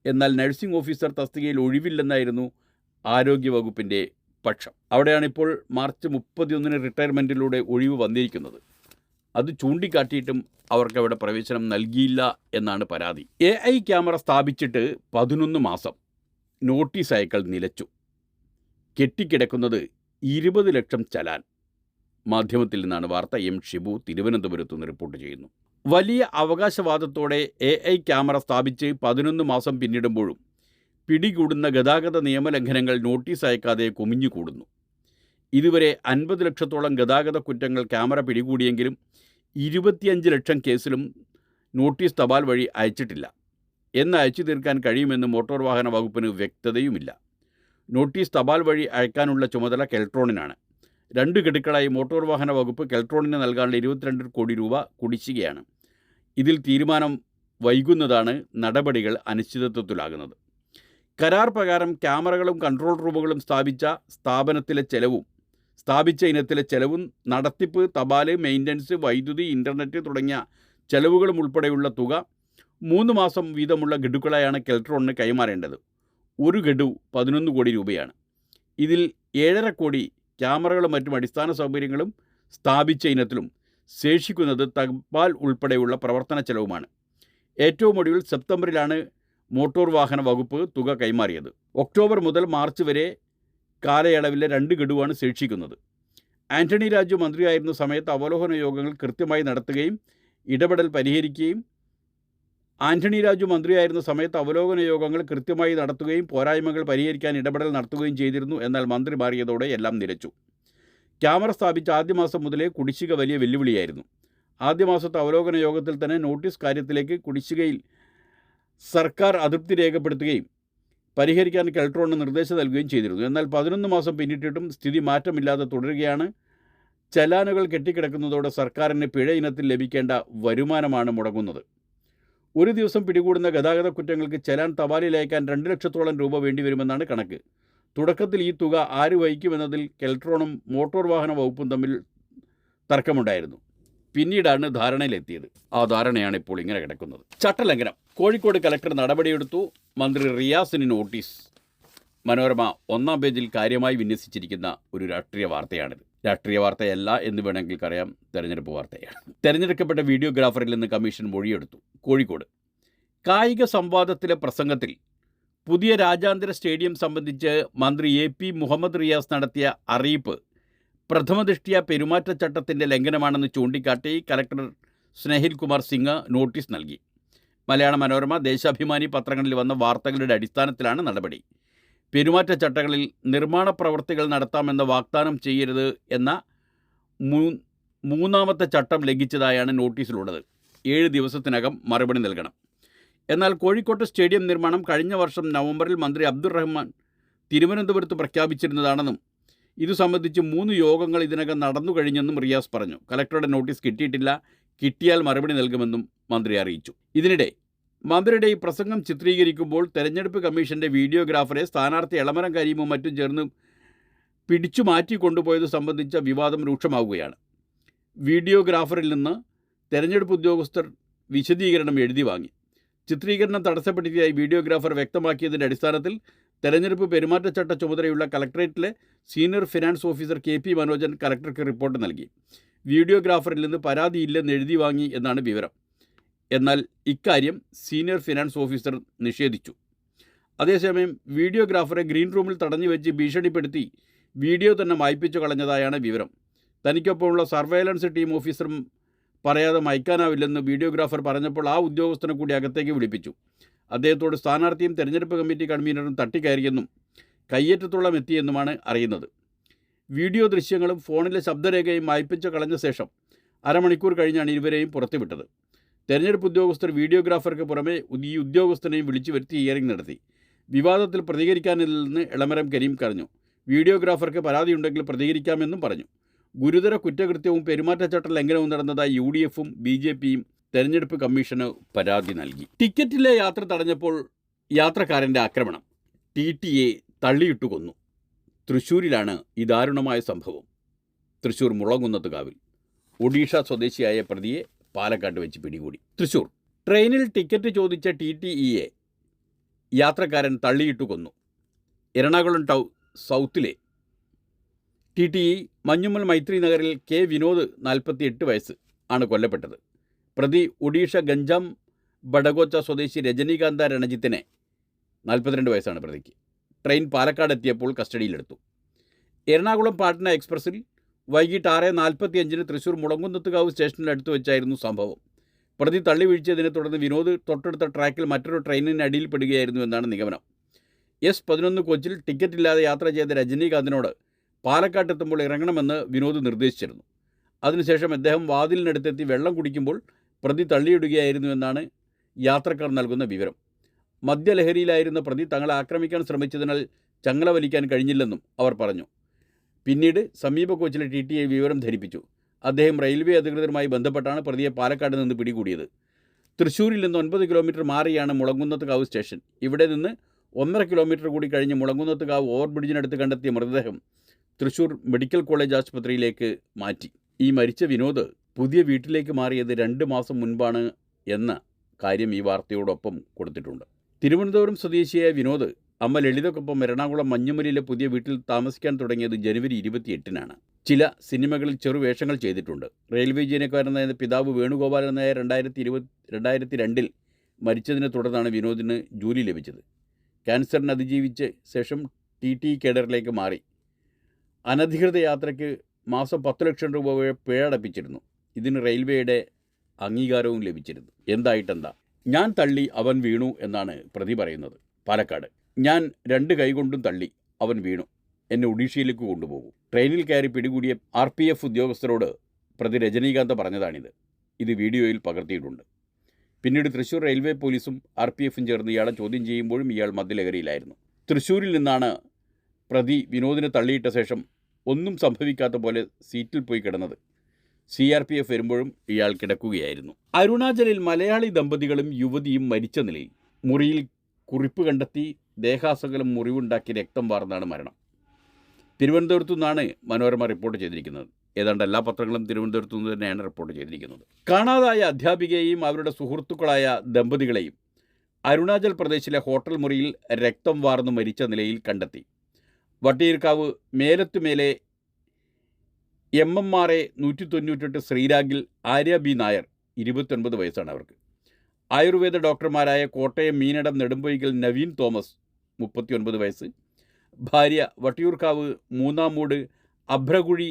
എന്നാൽ നഴ്സിംഗ് ഓഫീസർ തസ്തികയിൽ ഒഴിവില്ലെന്നായിരുന്നു ആരോഗ്യവകുപ്പിൻ്റെ പക്ഷം. അവിടെയാണ് ഇപ്പോൾ മാർച്ച് 31-ന് റിട്ടയർമെൻറ്റിലൂടെ ഒഴിവ് വന്നിരിക്കുന്നത്. അത് ചൂണ്ടിക്കാട്ടിയിട്ടും അവർക്കവിടെ പ്രവേശനം നൽകിയില്ല എന്നാണ് പരാതി. AI ക്യാമറ സ്ഥാപിച്ചിട്ട് 11 മാസം. നോട്ടീസ് അയക്കൽ നിലച്ചു. കെട്ടിക്കിടക്കുന്നത് 20 ലക്ഷം ചലാൻ. മാധ്യമത്തിൽ നിന്നാണ് വാർത്ത. M. ഷിബു തിരുവനന്തപുരത്ത് നിന്ന് റിപ്പോർട്ട് ചെയ്യുന്നു. വലിയ അവകാശവാദത്തോടെ AI ക്യാമറ സ്ഥാപിച്ച് 11 മാസം പിന്നിടുമ്പോഴും പിടികൂടുന്ന ഗതാഗത നിയമലംഘനങ്ങൾ നോട്ടീസ് അയക്കാതെ കുമിഞ്ഞുകൂടുന്നു. ഇതുവരെ 50 ലക്ഷത്തോളം ഗതാഗത കുറ്റങ്ങൾ ക്യാമറ പിടികൂടിയെങ്കിലും 25 ലക്ഷം കേസിലും നോട്ടീസ് തപാൽ വഴി അയച്ചിട്ടില്ല. എന്ന് അയച്ചു തീർക്കാൻ കഴിയുമെന്ന് മോട്ടോർ വാഹന വകുപ്പിന് വ്യക്തതയുമില്ല. നോട്ടീസ് തപാൽ വഴി അയക്കാനുള്ള ചുമതല കെൽട്രോണിനാണ്. 2 ഗഡുക്കളായി മോട്ടോർ വാഹന വകുപ്പ് കെൽട്രോണിന് നൽകാനുള്ള 22 കോടി രൂപ കുടിശ്ശികയാണ്. ഇതിൽ തീരുമാനം വൈകുന്നതാണ് നടപടികൾ അനിശ്ചിതത്വത്തിലാകുന്നത്. കരാർ പ്രകാരം ക്യാമറകളും കൺട്രോൾ റൂമുകളും സ്ഥാപിച്ച ഇനത്തിലെ ചെലവും നടത്തിപ്പ്, തപാല്, മെയിൻ്റനൻസ്, വൈദ്യുതി, ഇൻ്റർനെറ്റ് തുടങ്ങിയ ചെലവുകളും ഉൾപ്പെടെയുള്ള തുക 3 മാസം വീതമുള്ള ഗഡുക്കളായാണ് കെൽട്രോണിന് കൈമാറേണ്ടത്. ഒരു ഗഡു 11 കോടി രൂപയാണ്. ഇതിൽ 7.5 കോടി ക്യാമറകളും മറ്റും അടിസ്ഥാന സൗകര്യങ്ങളും സ്ഥാപിച്ച ഇനത്തിലും ശേഷിക്കുന്നത് തപാൽ ഉൾപ്പെടെയുള്ള പ്രവർത്തന ചെലവുമാണ്. ഏറ്റവും ഒടുവിൽ സെപ്റ്റംബറിലാണ് മോട്ടോർ വാഹന വകുപ്പ് തുക കൈമാറിയത്. ഒക്ടോബർ മുതൽ മാർച്ച് വരെ കാലയളവിലെ 2 ഗഡുവാണ് ശേഷിക്കുന്നത്. ആന്റണി രാജു മന്ത്രിയായിരുന്ന സമയത്ത് അവലോകന യോഗങ്ങൾ കൃത്യമായി നടത്തുകയും പോരായ്മകൾ പരിഹരിക്കാൻ ഇടപെടൽ നടത്തുകയും ചെയ്തിരുന്നു. എന്നാൽ മന്ത്രി മാറിയതോടെ എല്ലാം നിലച്ചു. ക്യാമറ സ്ഥാപിച്ച ആദ്യ മാസം മുതലേ കുടിശ്ശിക വലിയ വെല്ലുവിളിയായിരുന്നു. ആദ്യ മാസത്തെ അവലോകന യോഗത്തിൽ തന്നെ നോട്ടീസ് കാര്യത്തിലേക്ക് കുടിശ്ശികയിൽ സർക്കാർ അതൃപ്തി രേഖപ്പെടുത്തുകയും പരിഹരിക്കാൻ കെൽട്രോണിന് നിർദ്ദേശം നൽകുകയും ചെയ്തിരുന്നു. എന്നാൽ 11 മാസം പിന്നിട്ടിട്ടും സ്ഥിതി മാറ്റമില്ലാതെ തുടരുകയാണ്. ചലാനുകൾ കെട്ടിക്കിടക്കുന്നതോടെ സർക്കാരിന് പിഴ ഇനത്തിൽ ലഭിക്കേണ്ട വരുമാനമാണ് മുടങ്ങുന്നത്. ഒരു ദിവസം പിടികൂടുന്ന ഗതാഗത കുറ്റങ്ങൾക്ക് ചലാൻ തപാലിൽ അയക്കാൻ 2 ലക്ഷത്തോളം രൂപ വേണ്ടിവരുമെന്നാണ് കണക്ക്. തുടക്കത്തിൽ ഈ തുക ആര് വഹിക്കുമെന്നതിൽ കെൽട്രോണും മോട്ടോർ വാഹന വകുപ്പും തമ്മിൽ തർക്കമുണ്ടായിരുന്നു. പിന്നീടാണ് ധാരണയിലെത്തിയത്. ആ ധാരണയാണ് ഇപ്പോൾ ഇങ്ങനെ കിടക്കുന്നത്. ചട്ടലംഘനം. കോഴിക്കോട് കലക്ടർ നടപടിയെടുത്തു. മന്ത്രി റിയാസിന് നോട്ടീസ്. മനോരമ 1-ാം പേജിൽ കാര്യമായി വിന്യസിച്ചിരിക്കുന്ന ഒരു രാഷ്ട്രീയ വാർത്തയാണിത്. രാഷ്ട്രീയ വാർത്തയല്ല എന്ന് വേണമെങ്കിൽ പറയാം, തെരഞ്ഞെടുപ്പ് വാർത്തയാണ്. തെരഞ്ഞെടുക്കപ്പെട്ട വീഡിയോഗ്രാഫറിൽ നിന്ന് കമ്മീഷൻ മൊഴിയെടുത്തു. കോഴിക്കോട് കായിക സംവാദത്തിലെ പ്രസംഗത്തിൽ പുതിയ രാജ്യാന്തര സ്റ്റേഡിയം സംബന്ധിച്ച് മന്ത്രി AP മുഹമ്മദ് റിയാസ് നടത്തിയ അറിയിപ്പ് പ്രഥമദൃഷ്ട്യാ പെരുമാറ്റച്ചട്ടത്തിൻ്റെ ലംഘനമാണെന്ന് ചൂണ്ടിക്കാട്ടി കലക്ടർ സ്നേഹിൽ കുമാർ സിംഗ് നോട്ടീസ് നൽകി. മലയാള മനോരമ, ദേശാഭിമാനി പത്രങ്ങളിൽ വന്ന വാർത്തകളുടെ അടിസ്ഥാനത്തിലാണ് നടപടി. പെരുമാറ്റച്ചട്ടങ്ങളിൽ നിർമ്മാണ പ്രവർത്തികൾ നടത്താമെന്ന വാഗ്ദാനം ചെയ്യരുത് എന്ന 3-ാമത്തെ ചട്ടം ലംഘിച്ചതായാണ് നോട്ടീസിലുള്ളത്. 7 ദിവസത്തിനകം മറുപടി നൽകണം. എന്നാൽ കോഴിക്കോട്ട് സ്റ്റേഡിയം നിർമ്മാണം കഴിഞ്ഞ വർഷം നവംബറിൽ മന്ത്രി അബ്ദുറഹ്മാൻ തിരുവനന്തപുരത്ത് പ്രഖ്യാപിച്ചിരുന്നതാണെന്നും ഇതു സംബന്ധിച്ച് 3 യോഗങ്ങൾ ഇതിനകം നടന്നു കഴിഞ്ഞെന്നും റിയാസ് പറഞ്ഞു. കലക്ടറുടെ നോട്ടീസ് കിട്ടിയിട്ടില്ല, കിട്ടിയാൽ മറുപടി നൽകുമെന്നും മന്ത്രി അറിയിച്ചു. ഇതിനിടെ മന്ത്രിയുടെ ഈ പ്രസംഗം ചിത്രീകരിക്കുമ്പോൾ തെരഞ്ഞെടുപ്പ് കമ്മീഷന്റെ വീഡിയോഗ്രാഫറെ സ്ഥാനാർത്ഥി എളമരം കരീമും മറ്റും ചേർന്ന് പിടിച്ചു മാറ്റി കൊണ്ടുപോയത് സംബന്ധിച്ച വിവാദം രൂക്ഷമാവുകയാണ്. വീഡിയോഗ്രാഫറിൽ നിന്ന് തെരഞ്ഞെടുപ്പ് ഉദ്യോഗസ്ഥർ വിശദീകരണം എഴുതി വാങ്ങി. ചിത്രീകരണം തടസ്സപ്പെടുത്തിയതായി വീഡിയോഗ്രാഫർ വ്യക്തമാക്കിയതിൻ്റെ അടിസ്ഥാനത്തിൽ തെരഞ്ഞെടുപ്പ് പെരുമാറ്റച്ചട്ട ചുമതലയുള്ള കലക്ടറേറ്റിലെ senior finance officer KP Manojan കലക്ടർക്ക് റിപ്പോർട്ട് നൽകി. വീഡിയോഗ്രാഫറിൽ നിന്ന് പരാതിയില്ലെന്ന് എഴുതി വാങ്ങി എന്നാണ് വിവരം. എന്നാൽ ഇക്കാര്യം സീനിയർ ഫിനാൻസ് ഓഫീസർ നിഷേധിച്ചു. അതേസമയം വീഡിയോഗ്രാഫറെ ഗ്രീൻ റൂമിൽ തടഞ്ഞു വെച്ച് ഭീഷണിപ്പെടുത്തി വീഡിയോ തന്നെ മായ്പ്പിച്ചു കളഞ്ഞതായാണ് വിവരം. തനിക്കൊപ്പമുള്ള സർവൈലൻസ് ടീം ഓഫീസറും പറയാതെ മായ്ക്കാനാവില്ലെന്ന് വീഡിയോഗ്രാഫർ പറഞ്ഞപ്പോൾ ആ ഉദ്യോഗസ്ഥനെ കൂടി അകത്തേക്ക് വിളിപ്പിച്ചു. അദ്ദേഹത്തോട് സ്ഥാനാർത്ഥിയും തെരഞ്ഞെടുപ്പ് കമ്മിറ്റി കൺവീനറും തട്ടിക്കയറിയെന്നും കയ്യേറ്റത്തോളം എത്തിയെന്നുമാണ് അറിയുന്നത്. വീഡിയോ ദൃശ്യങ്ങളും ഫോണിലെ ശബ്ദരേഖയും മായ്പ്പിച്ച് കളഞ്ഞ ശേഷം അരമണിക്കൂർ കഴിഞ്ഞാണ് ഇരുവരെയും പുറത്തുവിട്ടത്. തെരഞ്ഞെടുപ്പ് ഉദ്യോഗസ്ഥർ വീഡിയോഗ്രാഫർക്ക് പുറമെ ഈ ഉദ്യോഗസ്ഥനെയും വിളിച്ചു വരുത്തി ഹിയറിംഗ് നടത്തി. വിവാദത്തിൽ പ്രതികരിക്കാനില്ലെന്ന് എളമരം കരീം പറഞ്ഞു. വീഡിയോഗ്രാഫർക്ക് പരാതിയുണ്ടെങ്കിൽ പ്രതികരിക്കാമെന്നും പറഞ്ഞു. ഗുരുതര കുറ്റകൃത്യവും പെരുമാറ്റച്ചട്ട ലംഘനവും നടന്നതായി UDFും BJPയും തെരഞ്ഞെടുപ്പ് കമ്മീഷന് പരാതി നൽകി. ടിക്കറ്റിലെ യാത്ര തടഞ്ഞപ്പോൾ യാത്രക്കാരൻ്റെ ആക്രമണം. TTയെ തള്ളിയിട്ടു കൊന്നു. തൃശ്ശൂരിലാണ് ഈ ദാരുണമായ സംഭവം. തൃശ്ശൂർ മുളങ്കുന്നത്തുകാവിൽ ഒഡീഷ സ്വദേശിയായ പ്രതിയെ പാലക്കാട്ട് വെച്ച് പിടികൂടി. തൃശ്ശൂർ ട്രെയിനിൽ ടിക്കറ്റ് ചോദിച്ച TTEയെ യാത്രക്കാരൻ തള്ളിയിട്ടു കൊന്നു. എറണാകുളം സൗത്തിലെ TTE മഞ്ഞുമ്മൽ മൈത്രി നഗറിൽ K വിനോദ് 48 വയസ്സ് ആണ് കൊല്ലപ്പെട്ടത്. പ്രതി ഒഡീഷ ഗഞ്ചാം ബഡഗോച്ച സ്വദേശി രജനീകാന്ത രണജിത്തിനെ 42 വയസ്സാണ് പ്രതിക്ക്. ട്രെയിൻ പാലക്കാട് എത്തിയപ്പോൾ കസ്റ്റഡിയിലെടുത്തു. എറണാകുളം പാട്ന എക്സ്പ്രസിൽ വൈകിട്ട് 6:45 തൃശ്ശൂർ മുളങ്കുന്നത്തുകാവ് സ്റ്റേഷനിലടുത്ത് വെച്ചായിരുന്നു സംഭവം. പ്രതി തള്ളി വീഴ്ചതിനെ തുടർന്ന് വിനോദ് തൊട്ടടുത്ത ട്രാക്കിൽ മറ്റൊരു ട്രെയിനിന് അടിയിൽപ്പെടുകയായിരുന്നു എന്നാണ് നിഗമനം. S11 കോച്ചിൽ ടിക്കറ്റില്ലാതെ യാത്ര ചെയ്ത രജനീകാന്തിനോട് പാലക്കാട്ടെത്തുമ്പോൾ ഇറങ്ങണമെന്ന് വിനോദ് നിർദ്ദേശിച്ചിരുന്നു. അതിനുശേഷം അദ്ദേഹം വാതിലിനടുത്തെത്തി വെള്ളം കുടിക്കുമ്പോൾ പ്രതി തള്ളിയിടുകയായിരുന്നു എന്നാണ് യാത്രക്കാർ നൽകുന്ന വിവരം. മദ്യലഹരിയിലായിരുന്ന പ്രതി തങ്ങളെ ആക്രമിക്കാൻ ശ്രമിച്ചതിനാൽ ചങ്ങല വലിക്കാൻ കഴിഞ്ഞില്ലെന്നും അവർ പറഞ്ഞു. പിന്നീട് സമീപ കോച്ചിലെ TTയെ വിവരം ധരിപ്പിച്ചു. അദ്ദേഹം റെയിൽവേ അധികൃതരുമായി ബന്ധപ്പെട്ടാണ് പ്രതിയെ പാലക്കാട് നിന്ന് പിടികൂടിയത്. തൃശ്ശൂരിൽ നിന്ന് 9 കിലോമീറ്റർ മാറിയാണ് മുളങ്കുന്നത്തുകാവ് സ്റ്റേഷൻ. ഇവിടെ നിന്ന് 1.5 കിലോമീറ്റർ കൂടി കഴിഞ്ഞ് മുളങ്കുന്നത്തുകാവ് ഓവർബ്രിഡ്ജിനടുത്ത് കണ്ടെത്തിയ മൃതദേഹം തൃശ്ശൂർ മെഡിക്കൽ കോളേജ് ആശുപത്രിയിലേക്ക് മാറ്റി. ഈ മരിച്ച വിനോദ് പുതിയ വീട്ടിലേക്ക് മാറിയത് 2 മാസം മുൻപാണ് എന്ന കാര്യം ഈ വാർത്തയോടൊപ്പം കൊടുത്തിട്ടുണ്ട്. തിരുവനന്തപുരം സ്വദേശിയായ വിനോദ് അമ്മ ലളിതക്കൊപ്പം എറണാകുളം മഞ്ഞുമലിയിലെ പുതിയ വീട്ടിൽ താമസിക്കാൻ തുടങ്ങിയത് ജനുവരി 28-നാണ്. ചില സിനിമകളിൽ ചെറുവേഷങ്ങൾ ചെയ്തിട്ടുണ്ട്. റെയിൽവേ ജീവനക്കാരനായ പിതാവ് വേണുഗോപാലൻ നായർ 2002 മരിച്ചതിനെ തുടർന്നാണ് വിനോദിന് ജോലി ലഭിച്ചത്. ക്യാൻസറിനെ അതിജീവിച്ച ശേഷം TT കേഡറിലേക്ക് മാറി. അനധികൃത യാത്രയ്ക്ക് മാസം 10 ലക്ഷം രൂപ പിഴ അടപ്പിച്ചിരുന്നു. ഇതിന് റെയിൽവേയുടെ അംഗീകാരവും ലഭിച്ചിരുന്നു. എന്തായിട്ടെന്താ, ഞാൻ തള്ളി അവൻ വീണു എന്നാണ് പ്രതി പറയുന്നത്. പാലക്കാട്, ഞാൻ 2 കൈകൊണ്ടും തള്ളി അവൻ വീണു, എന്നെ ഒഡീഷയിലേക്ക് കൊണ്ടുപോകും. ട്രെയിനിൽ കയറി പിടികൂടിയ RPF ഉദ്യോഗസ്ഥരോട് പ്രതി രജനീകാന്ത് പറഞ്ഞതാണിത്. ഇത് വീഡിയോയിൽ പകർത്തിയിട്ടുണ്ട്. പിന്നീട് തൃശ്ശൂർ റെയിൽവേ പോലീസും RPFും ചേർന്ന് ഇയാളെ ചോദ്യം ചെയ്യുമ്പോഴും ഇയാൾ മദ്യലഹരിയിലായിരുന്നു. തൃശ്ശൂരിൽ നിന്നാണ് പ്രതി വിനോദിനെ തള്ളിയിട്ട ശേഷം ഒന്നും സംഭവിക്കാത്ത പോലെ സീറ്റിൽ പോയി കിടന്നത്. CRPF വരുമ്പോഴും ഇയാൾ കിടക്കുകയായിരുന്നു. അരുണാചലിൽ മലയാളി ദമ്പതികളും യുവതിയും മരിച്ച നിലയിൽ. മുറിയിൽ കുറിപ്പ് കണ്ടെത്തി ദേഹാസകലം മുറിവുണ്ടാക്കി രക്തം വാർന്നാണ് മരണം. തിരുവനന്തപുരത്തു നിന്നാണ് മനോരമ റിപ്പോർട്ട് ചെയ്തിരിക്കുന്നത്. ഏതാണ്ട് എല്ലാ പത്രങ്ങളും തിരുവനന്തപുരത്തു നിന്ന് തന്നെയാണ് റിപ്പോർട്ട് ചെയ്തിരിക്കുന്നത്. കാണാതായ അധ്യാപികയെയും അവരുടെ സുഹൃത്തുക്കളായ ദമ്പതികളെയും അരുണാചൽ പ്രദേശിലെ ഹോട്ടൽ മുറിയിൽ രക്തം വാർന്നു മരിച്ച നിലയിൽ കണ്ടെത്തി. വട്ടിയൂർക്കാവ് മേലത്തുമേലെ MMRA 198 ശ്രീരാഗിൽ ആര്യ B നായർ 29 വയസ്സാണ് അവർക്ക്. ആയുർവേദ ഡോക്ടർമാരായ കോട്ടയം മീനടം നെടുമ്പൊയ്കൽ നവീൻ തോമസ് 39 വയസ്സ്, ഭാര്യ വട്ടിയൂർക്കാവ് മൂന്നാമൂട് അഭ്രകുഴി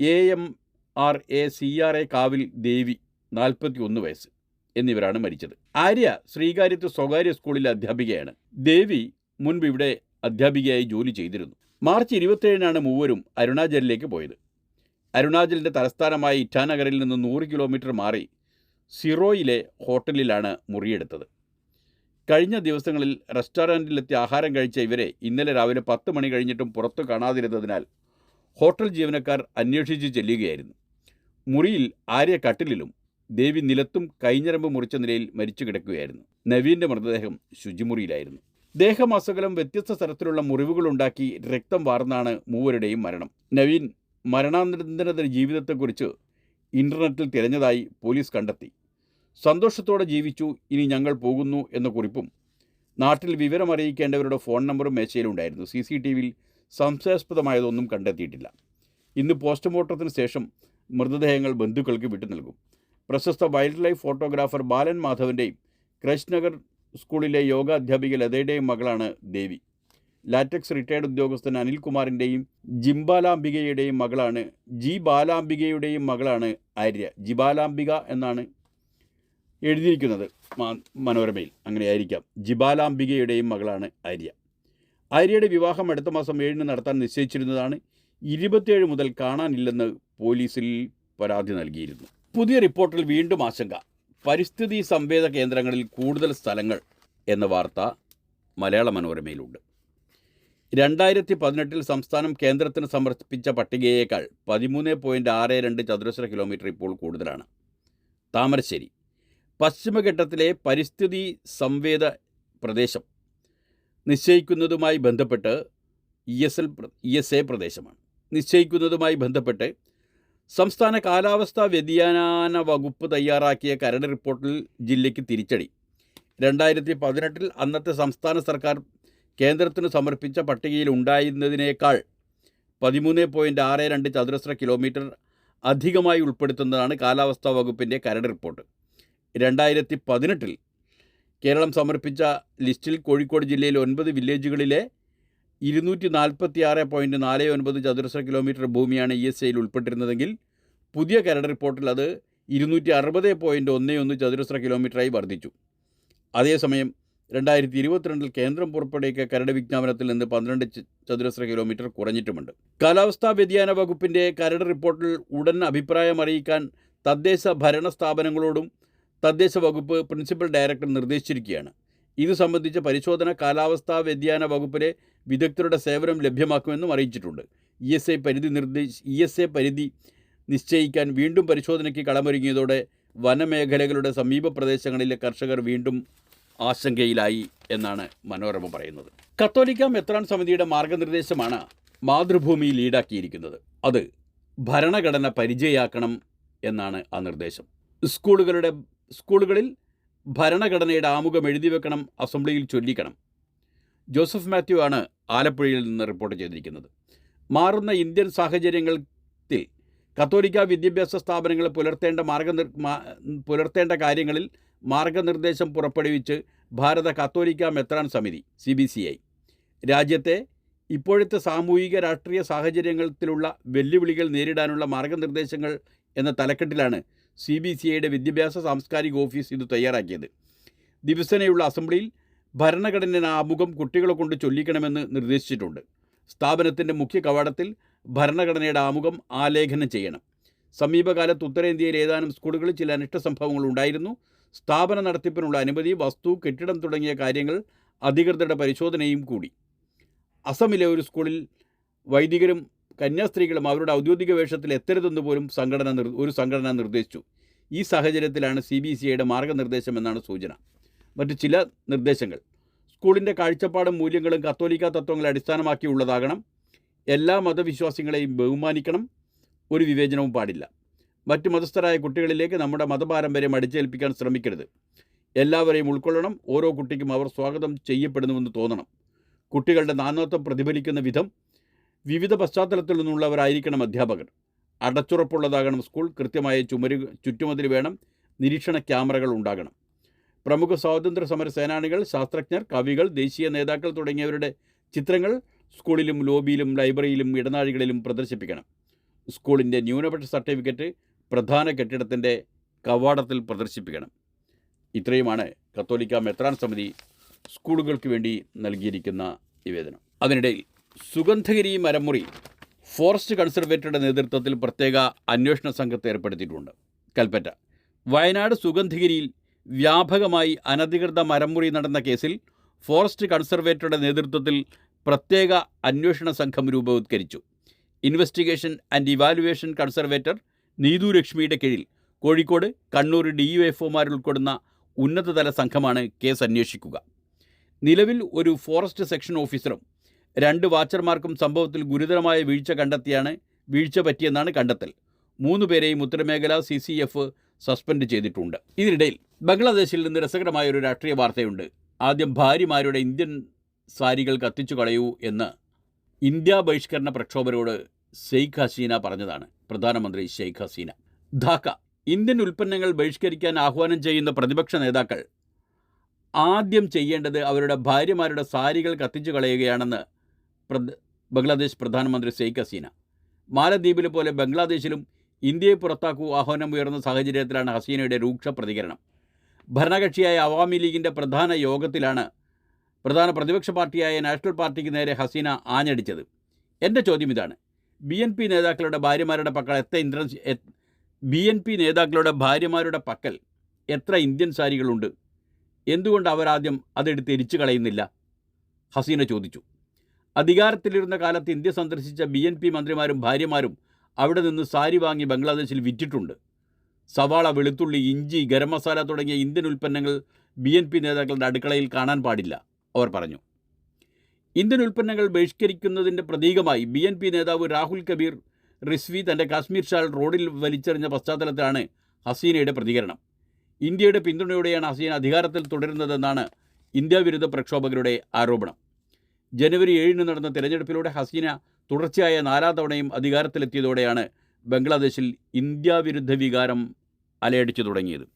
AMRA CRA കാവിൽ ദേവി 41 വയസ്സ് എന്നിവരാണ് മരിച്ചത്. ആര്യ ശ്രീകാര്യത്ത് സ്വകാര്യ സ്കൂളിലെ അധ്യാപികയാണ്. ദേവി മുൻപ് ഇവിടെ അധ്യാപികയായി ജോലി ചെയ്തിരുന്നു. മാർച്ച് 27-നാണ് മൂവരും അരുണാചലിലേക്ക് പോയത്. അരുണാചലിൻ്റെ തലസ്ഥാനമായ ഇറ്റാനഗറിൽ നിന്ന് 100 കിലോമീറ്റർ മാറി സിറോയിലെ ഹോട്ടലിലാണ് മുറിയെടുത്തത്. കഴിഞ്ഞ ദിവസങ്ങളിൽ റെസ്റ്റോറൻറ്റിലെത്തി ആഹാരം കഴിച്ച ഇവരെ ഇന്നലെ രാവിലെ 10 മണി കഴിഞ്ഞിട്ടും പുറത്തു കാണാതിരുന്നതിനാൽ ഹോട്ടൽ ജീവനക്കാർ അന്വേഷിച്ച് ചെല്ലുകയായിരുന്നു. മുറിയിൽ ആര്യ കട്ടിലിലും ദേവി നിലത്തും കൈഞ്ഞരമ്പ് മുറിച്ച നിലയിൽ മരിച്ചു കിടക്കുകയായിരുന്നു. നവീൻ്റെ മൃതദേഹം ശുചിമുറിയിലായിരുന്നു. ദേഹമാസകലം വ്യത്യസ്ത തരത്തിലുള്ള മുറിവുകളുണ്ടാക്കി രക്തം വാർന്നാണ് മൂവരുടെയും മരണം. നവീൻ മരണാനന്തര ജീവിതത്തെക്കുറിച്ച് ഇൻ്റർനെറ്റിൽ തിരഞ്ഞതായി പോലീസ് കണ്ടെത്തി. സന്തോഷത്തോടെ ജീവിച്ചു, ഇനി ഞങ്ങൾ പോകുന്നു എന്ന കുറിപ്പും നാട്ടിൽ വിവരമറിയിക്കേണ്ടവരുടെ ഫോൺ നമ്പറും മേശയിലുണ്ടായിരുന്നു. CCTVയിൽ സംശയാസ്പദമായതൊന്നും കണ്ടെത്തിയിട്ടില്ല. ഇന്ന് പോസ്റ്റ്മോർട്ടത്തിന് ശേഷം മൃതദേഹങ്ങൾ ബന്ധുക്കൾക്ക് വിട്ടു നൽകും. പ്രശസ്ത വൈൽഡ് ലൈഫ് ഫോട്ടോഗ്രാഫർ ബാലൻ മാധവൻ്റെയും ക്രൈസ്റ്റ് നഗർ സ്കൂളിലെ യോഗ അധ്യാപിക ലതയുടെയും മകളാണ് ദേവി. ലാറ്റക്സ് റിട്ടയർഡ് ഉദ്യോഗസ്ഥൻ അനിൽകുമാറിൻ്റെയും ജിംബാലാംബികയുടെയും മകളാണ് ആര്യ. ജിബാലാംബിക എന്നാണ് എഴുതിയിരിക്കുന്നത് മനോരമയിൽ, അങ്ങനെയായിരിക്കാം. ജിബാലാംബികയുടെയും മകളാണ് ആര്യ. ആര്യയുടെ വിവാഹം അടുത്ത മാസം 7 നടത്താൻ നിശ്ചയിച്ചിരുന്നതാണ്. 27 മുതൽ കാണാനില്ലെന്ന് പോലീസിൽ പരാതി നൽകിയിരുന്നു. പുതിയ റിപ്പോർട്ടിൽ വീണ്ടും ആശങ്ക. പരിസ്ഥിതി സംവേദ കേന്ദ്രങ്ങളിൽ കൂടുതൽ സ്ഥലങ്ങൾ എന്ന വാർത്ത മലയാള മനോരമയിലുണ്ട്. 2018 സംസ്ഥാനം കേന്ദ്രത്തിന് സമർപ്പിച്ച പട്ടികയേക്കാൾ 13.62 ചതുരശ്ര കിലോമീറ്റർ ഇപ്പോൾ കൂടുതലാണ്. താമരശ്ശേരി പശ്ചിമഘട്ടത്തിലെ പരിസ്ഥിതി സംവേദ പ്രദേശം നിശ്ചയിക്കുന്നതുമായി ബന്ധപ്പെട്ട് ESA പ്രദേശമാണ്. നിശ്ചയിക്കുന്നതുമായി ബന്ധപ്പെട്ട് സംസ്ഥാന കാലാവസ്ഥാ വ്യതിയാന വകുപ്പ് തയ്യാറാക്കിയ കരട് റിപ്പോർട്ടിൽ ജില്ലയ്ക്ക് തിരിച്ചടി. 2018 അന്നത്തെ സംസ്ഥാന സർക്കാർ കേന്ദ്രത്തിന് സമർപ്പിച്ച പട്ടികയിൽ ഉണ്ടായിരുന്നതിനേക്കാൾ 13.62 ചതുരശ്ര കിലോമീറ്റർ അധികമായി ഉൾപ്പെടുത്തുന്നതാണ് കാലാവസ്ഥാ വകുപ്പിൻ്റെ കരട് റിപ്പോർട്ട്. 2018 കേരളം സമർപ്പിച്ച ലിസ്റ്റിൽ കോഴിക്കോട് ജില്ലയിൽ 9 വില്ലേജുകളിലെ 246.49 ചതുരശ്ര കിലോമീറ്റർ ഭൂമിയാണ് ESAയിൽ ഉൾപ്പെട്ടിരുന്നതെങ്കിൽ പുതിയ കരട് റിപ്പോർട്ടിൽ അത് 260.11 ചതുരശ്ര കിലോമീറ്ററായി വർദ്ധിച്ചു. അതേസമയം 2022 കേന്ദ്രം പുറപ്പെടുവിച്ച കരട് വിജ്ഞാപനത്തിൽ നിന്ന് 12 ചതുരശ്ര കിലോമീറ്റർ കുറഞ്ഞിട്ടുമുണ്ട്. കാലാവസ്ഥാ വ്യതിയാന വകുപ്പിൻ്റെ കരട് റിപ്പോർട്ടിൽ ഉടൻ അഭിപ്രായം അറിയിക്കാൻ തദ്ദേശ ഭരണ സ്ഥാപനങ്ങളോടും തദ്ദേശ വകുപ്പ് പ്രിൻസിപ്പൽ ഡയറക്ടർ നിർദ്ദേശിച്ചിരിക്കുകയാണ്. ഇത് സംബന്ധിച്ച പരിശോധന കാലാവസ്ഥാ വ്യതിയാന വകുപ്പിലെ വിദഗ്ധരുടെ സേവനം ലഭ്യമാക്കുമെന്നും അറിയിച്ചിട്ടുണ്ട്. ESA പരിധി നിശ്ചയിക്കാൻ വീണ്ടും പരിശോധനയ്ക്ക് കളമൊരുങ്ങിയതോടെ വനമേഖലകളുടെ സമീപ പ്രദേശങ്ങളിലെ കർഷകർ വീണ്ടും ആശങ്കയിലായി എന്നാണ് മനോരമ പറയുന്നത്. കത്തോലിക്ക മെത്രാൻ സമിതിയുടെ മാർഗനിർദ്ദേശമാണ് മാതൃഭൂമി ലീഡാക്കിയിരിക്കുന്നത്. അത് ഭരണഘടന പരിചയാക്കണം എന്നാണ് ആ നിർദ്ദേശം. സ്കൂളുകളിൽ ഭരണഘടനയുടെ ആമുഖം എഴുതി വെക്കണം, അസംബ്ലിയിൽ ചൊല്ലിക്കണം. ജോസഫ് മാത്യു ആണ് ആലപ്പുഴയിൽ നിന്ന് റിപ്പോർട്ട് ചെയ്തിരിക്കുന്നത്. മാറുന്ന ഇന്ത്യൻ സാഹചര്യങ്ങളിൽ കത്തോലിക്ക വിദ്യാഭ്യാസ സ്ഥാപനങ്ങൾ പുലർത്തേണ്ട കാര്യങ്ങളിൽ മാർഗനിർദ്ദേശം പുറപ്പെടുവിച്ച് ഭാരത കത്തോലിക്ക മെത്രാൻ സമിതി CBCI രാജ്യത്തെ ഇപ്പോഴത്തെ സാമൂഹിക രാഷ്ട്രീയ സാഹചര്യങ്ങളിലുള്ള വെല്ലുവിളികൾ നേരിടാനുള്ള മാർഗനിർദ്ദേശങ്ങൾ എന്ന തലക്കെട്ടിലാണ് CBCIയുടെ വിദ്യാഭ്യാസ സാംസ്കാരിക ഓഫീസ് ഇത് തയ്യാറാക്കിയത്. ദിവസേനയുള്ള അസംബ്ലിയിൽ ഭരണഘടന ആമുഖം കുട്ടികളെ കൊണ്ട് ചൊല്ലിക്കണമെന്ന് നിർദ്ദേശിച്ചിട്ടുണ്ട്. സ്ഥാപനത്തിൻ്റെ മുഖ്യ കവാടത്തിൽ ഭരണഘടനയുടെ ആമുഖം ആലേഖനം ചെയ്യണം. സമീപകാലത്ത് ഉത്തരേന്ത്യയിൽ ഏതാനും സ്കൂളുകളിൽ ചില അനിഷ്ട സംഭവങ്ങൾ ഉണ്ടായിരുന്നു. സ്ഥാപന നടത്തിപ്പിനുള്ള അനുമതി, വസ്തു, കെട്ടിടം തുടങ്ങിയ കാര്യങ്ങൾ അധികൃതരുടെ പരിശോധനയും കൂടി. അസമിലെ ഒരു സ്കൂളിൽ വൈദികരും കന്യാസ്ത്രീകളും അവരുടെ ഔദ്യോഗിക വേഷത്തിൽ എത്തരുതെന്ന് പോലും ഒരു സംഘടന നിർദ്ദേശിച്ചു. ഈ സാഹചര്യത്തിലാണ് CBCIയുടെ മാർഗനിർദ്ദേശം എന്നാണ് സൂചന. മറ്റു ചില നിർദ്ദേശങ്ങൾ: സ്കൂളിൻ്റെ കാഴ്ചപ്പാടും മൂല്യങ്ങളും കത്തോലിക്ക തത്വങ്ങളെ അടിസ്ഥാനമാക്കിയുള്ളതാകണം. എല്ലാ മതവിശ്വാസികളെയും ബഹുമാനിക്കണം. ഒരു വിവേചനവും പാടില്ല. മറ്റു മതസ്ഥരായ കുട്ടികളിലേക്ക് നമ്മുടെ മതപാരമ്പര്യം അടിച്ചേൽപ്പിക്കാൻ ശ്രമിക്കരുത്. എല്ലാവരെയും ഉൾക്കൊള്ളണം. ഓരോ കുട്ടിക്കും അവർ സ്വാഗതം ചെയ്യപ്പെടുന്നുവെന്ന് തോന്നണം. കുട്ടികളുടെ നാനാത്വം പ്രതിഫലിക്കുന്ന വിധം വിവിധ പശ്ചാത്തലത്തിൽ നിന്നുള്ളവരായിരിക്കണം അധ്യാപകർ. അടച്ചുറപ്പുള്ളതാകണം സ്കൂൾ. കൃത്യമായ ചുറ്റുമതിൽ വേണം. നിരീക്ഷണ ക്യാമറകൾ ഉണ്ടാകണം. പ്രമുഖ സ്വാതന്ത്ര്യ സമര സേനാനികൾ, ശാസ്ത്രജ്ഞർ, കവികൾ, ദേശീയ നേതാക്കൾ തുടങ്ങിയവരുടെ ചിത്രങ്ങൾ സ്കൂളിലും ലോബിയിലും ലൈബ്രറിയിലും ഇടനാഴികളിലും പ്രദർശിപ്പിക്കണം. സ്കൂളിൻ്റെ ന്യൂനപക്ഷ സർട്ടിഫിക്കറ്റ് പ്രധാന കെട്ടിടത്തിൻ്റെ കവാടത്തിൽ പ്രദർശിപ്പിക്കണം. ഇത്രയുമാണ് കത്തോലിക്ക മെത്രാൻ സമിതി സ്കൂളുകൾക്ക് വേണ്ടി നൽകിയിരിക്കുന്ന നിവേദനം. അതിനിടയിൽ സുഗന്ധഗിരി മരമുറി ഫോറസ്റ്റ് കൺസർവേറ്ററുടെ നേതൃത്വത്തിൽ പ്രത്യേക അന്വേഷണ സംഘത്തെ ഏർപ്പെടുത്തിയിട്ടുണ്ട്. കൽപ്പറ്റ വയനാട് സുഗന്ധഗിരിയിൽ വ്യാപകമായി അനധികൃത മരംമുറി നടന്ന കേസിൽ ഫോറസ്റ്റ് കൺസർവേറ്ററുടെ നേതൃത്വത്തിൽ പ്രത്യേക അന്വേഷണ സംഘം രൂപവത്കരിച്ചു. Investigation and evaluation conservator Neethu ലക്ഷ്മിയുടെ കീഴിൽ കോഴിക്കോട്, കണ്ണൂർ DUFOമാരുൾപ്പെടുന്ന ഉന്നതതല സംഘമാണ് കേസ് അന്വേഷിക്കുക. നിലവിൽ ഒരു ഫോറസ്റ്റ് സെക്ഷൻ ഓഫീസറും 2 വാച്ചർമാർക്കും സംഭവത്തിൽ ഗുരുതരമായ വീഴ്ച പറ്റിയെന്നാണ് കണ്ടെത്തൽ. 3 പേരെയും ഉത്തരമേഖല CCF സസ്പെൻഡ് ചെയ്തിട്ടുണ്ട്. ഇതിനിടയിൽ ബംഗ്ലാദേശിൽ നിന്ന് രസകരമായ ഒരു രാഷ്ട്രീയ വാർത്തയുണ്ട്. ആദ്യം ഭാര്യമാരുടെ ഇന്ത്യൻ സാരികൾ കത്തിച്ചു കളയൂ എന്ന് ഇന്ത്യ ബഹിഷ്കരണ പ്രക്ഷോഭകരോട് ഷെയ്ഖ് ഹസീന പറഞ്ഞതാണ് പ്രധാനമന്ത്രി ഷെയ്ഖ് ഹസീന. ധാക്ക: ഇന്ത്യൻ ഉൽപ്പന്നങ്ങൾ ബഹിഷ്കരിക്കാൻ ആഹ്വാനം ചെയ്യുന്ന പ്രതിപക്ഷ നേതാക്കൾ ആദ്യം ചെയ്യേണ്ടത് അവരുടെ ഭാര്യമാരുടെ സാരികൾ കത്തിച്ചു കളയുകയാണെന്ന് ബംഗ്ലാദേശ് പ്രധാനമന്ത്രി ഷെയ്ഖ് ഹസീന. മാലദ്വീപിലെ പോലെ ബംഗ്ലാദേശിലും ഇന്ത്യയെ പുറത്താക്കൂ ആഹ്വാനം ഉയർന്ന സാഹചര്യത്തിലാണ് ഹസീനയുടെ രൂക്ഷ പ്രതികരണം. ഭരണകക്ഷിയായ അവാമി ലീഗിൻ്റെ പ്രധാന യോഗത്തിലാണ് പ്രധാന പ്രതിപക്ഷ പാർട്ടിയായ നാഷണൽ പാർട്ടിക്ക് നേരെ ഹസീന ആഞ്ഞടിച്ചത്. എൻ്റെ ചോദ്യം ഇതാണ്: BNP നേതാക്കളുടെ ഭാര്യമാരുടെ പക്കൽ എത്ര ഇന്ത്യൻ സാരികളുണ്ട്? എന്തുകൊണ്ട് അവരാദ്യം അതെടുത്ത് എരിച്ചു കളയുന്നില്ല? ഹസീന ചോദിച്ചു. അധികാരത്തിലിരുന്ന കാലത്ത് ഇന്ത്യ സന്ദർശിച്ച BNP മന്ത്രിമാരും ഭാര്യമാരും അവിടെ നിന്ന് സാരി വാങ്ങി ബംഗ്ലാദേശിൽ വിറ്റിട്ടുണ്ട്. സവാള, വെളുത്തുള്ളി, ഇഞ്ചി, ഗരം മസാല തുടങ്ങിയ ഇന്ത്യൻ ഉൽപ്പന്നങ്ങൾ BNP നേതാക്കളുടെ അടുക്കളയിൽ കാണാൻ പാടില്ല, അവർ പറഞ്ഞു. ഇന്ത്യൻ ഉൽപ്പന്നങ്ങൾ ബഹിഷ്കരിക്കുന്നതിൻ്റെ പ്രതീകമായി BNP നേതാവ് രാഹുൽ കബീർ റിസ്വി തൻ്റെ കാശ്മീർ ഷാൾ റോഡിൽ വലിച്ചെറിഞ്ഞ പശ്ചാത്തലത്തിലാണ് ഹസീനയുടെ പ്രതികരണം. ഇന്ത്യയുടെ പിന്തുണയോടെയാണ് ഹസീന അധികാരത്തിൽ തുടരുന്നതെന്നാണ് ഇന്ത്യ വിരുദ്ധ പ്രക്ഷോഭകരുടെ ആരോപണം. ജനുവരി 7 നടന്ന തിരഞ്ഞെടുപ്പിലൂടെ ഹസീന തുടർച്ചയായ 4ാം തവണയും അധികാരത്തിലെത്തിയതോടെയാണ് ബംഗ്ലാദേശിൽ ഇന്ത്യ വിരുദ്ധ വികാരം അലയടിച്ചു തുടങ്ങിയത്.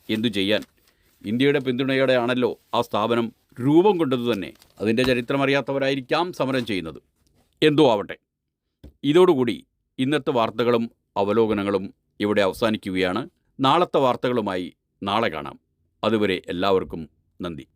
എന്തു ചെയ്യാൻ, ഇന്ത്യയുടെ പിന്തുണയോടെയാണല്ലോ ആ സ്ഥാപനം രൂപം കൊണ്ടതു തന്നെ. അതിൻ്റെ ചരിത്രമറിയാത്തവരായിരിക്കാം സമരം ചെയ്യുന്നത്. എന്തോ ആവട്ടെ, ഇതോടുകൂടി ഇന്നത്തെ വാർത്തകളും അവലോകനങ്ങളും ഇവിടെ അവസാനിക്കുകയാണ്. നാളത്തെ വാർത്തകളുമായി നാളെ കാണാം. അതുവരെ എല്ലാവർക്കും നന്ദി.